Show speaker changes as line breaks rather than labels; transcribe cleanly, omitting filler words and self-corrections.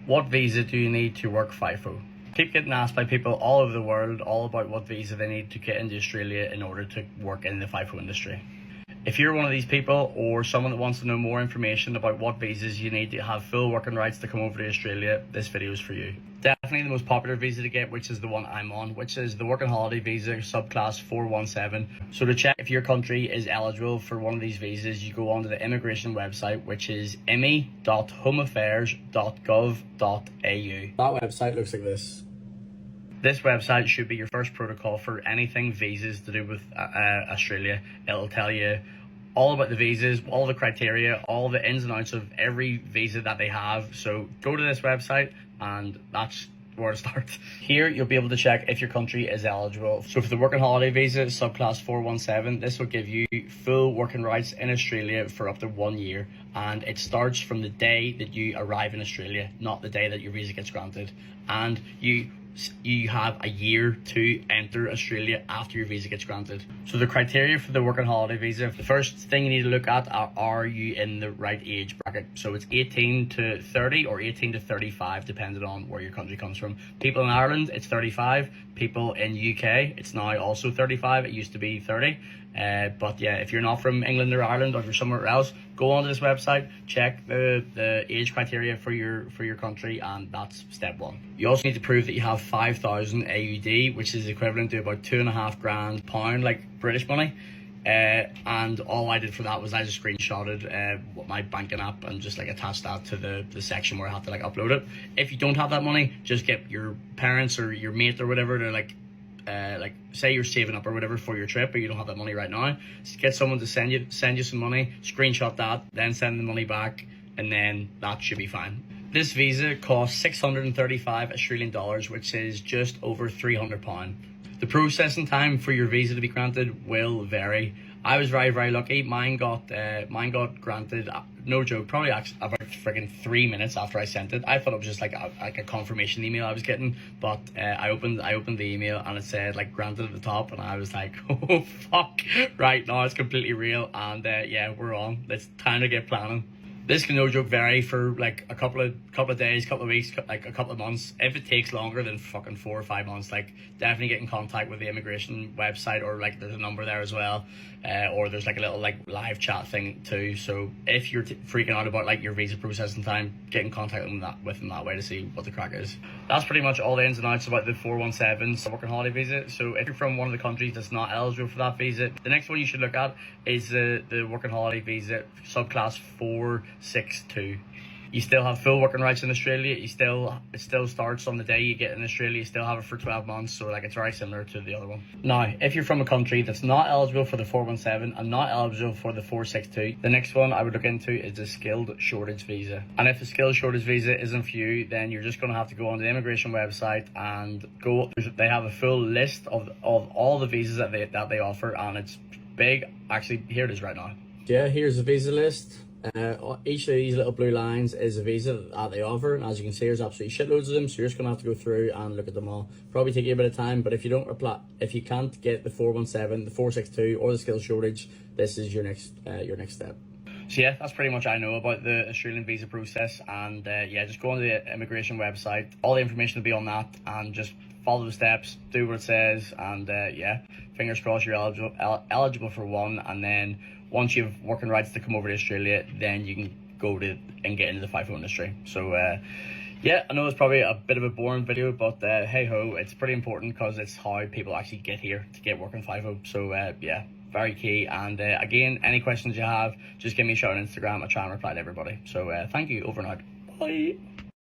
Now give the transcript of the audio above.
What visa do you need to work FIFO? Keep getting asked by people all over the world all about what visa they need to get into Australia in order to work in the FIFO industry. If you're one of these people or someone that wants to know more information about what visas you need to have full working rights to come over to Australia, this video is for you. Definitely the most popular visa to get, which is the one I'm on, which is the working holiday visa subclass 417. So to check if your country is eligible for one of these visas, you go onto the immigration website, which is me.homeaffairs.gov.au. That website looks like this. This website should be your first protocol for anything visas to do with Australia. It'll tell you all about the visas, all the criteria, all the ins and outs of every visa that they have. So go to this website and that's where to start. Here you'll be able to check if your country is eligible. So for the working holiday visa subclass 417, this will give you full working rights in Australia for up to 1 year, and it starts from the day that you arrive in Australia, not the day that your visa gets granted. And you have a year to enter Australia after your visa gets granted. So the criteria for the working holiday visa, the first thing you need to look at are you in the right age bracket. So it's 18 to 30 or 18 to 35 depending on where your country comes from. People in Ireland, it's 35. People in UK, it's now also 35. It used to be 30. But yeah, if you're not from England or Ireland, or if you're somewhere else, go onto this website, check the age criteria for your country, and that's step one. You also need to prove that you have 5,000 AUD, which is equivalent to about £2.5 grand pound, like British money. And all I did for that was I just screenshotted my banking app and just like attached that to the section where I have to like upload it. If you don't have that money, just get your parents or your mate or whatever to like say you're saving up or whatever for your trip, but you don't have that money right now, just get someone to send you some money, screenshot that, then send the money back, and then that should be fine. This visa costs 635 Australian dollars, which is just over £300. The processing time for your visa to be granted will vary. I was very, very lucky. Mine got granted, no joke, probably about friggin' 3 minutes after I sent it. I thought it was just like a confirmation email I was getting, but I opened the email and it said like granted at the top, and I was like, oh fuck, right now it's completely real, and yeah, we're on. It's time to get planning. This can, no joke, vary for like a couple of days, couple of weeks, like a couple of months. If it takes longer than fucking 4 or 5 months, like definitely get in contact with the immigration website, or like there's a number there as well, or there's like a little like live chat thing too. So if you're freaking out about like your visa processing time, get in contact with them that way to see what the crack is. That's pretty much all the ins and outs about the 417 working holiday visa. So if you're from one of the countries that's not eligible for that visa, the next one you should look at is the working holiday visa subclass 462. You still have full working rights in Australia. It still starts on the day you get in Australia. You still have it for 12 months, so like it's very similar to the other one. Now, if you're from a country that's not eligible for the 417 and not eligible for the 462, the next one I would look into is the skilled shortage visa. And if the skilled shortage visa isn't for you, then you're just going to have to go on the immigration website and go. They have a full list of all the visas that they offer, and it's big. Actually, here it is right now. Yeah, here's the visa list. Each of these little blue lines is a visa that they offer, and as you can see, there's absolutely shitloads of them, so you're just gonna have to go through and look at them all. Probably take you a bit of time, but if you can't get the 417, the 462, or the skills shortage, this is your next step. So yeah, that's pretty much I know about the Australian visa process, and yeah, just go on the immigration website. All the information will be on that, and just follow the steps, do what it says, and yeah, fingers crossed you're eligible for one, and then once you have working rights to come over to Australia, then you can go to and get into the FIFO industry. So yeah, I know it's probably a bit of a boring video, but hey ho, it's pretty important because it's how people actually get here to get working FIFO. So yeah, very key. And again, any questions you have, just give me a shout on Instagram. I try and reply to everybody. So thank you, over and out. Bye.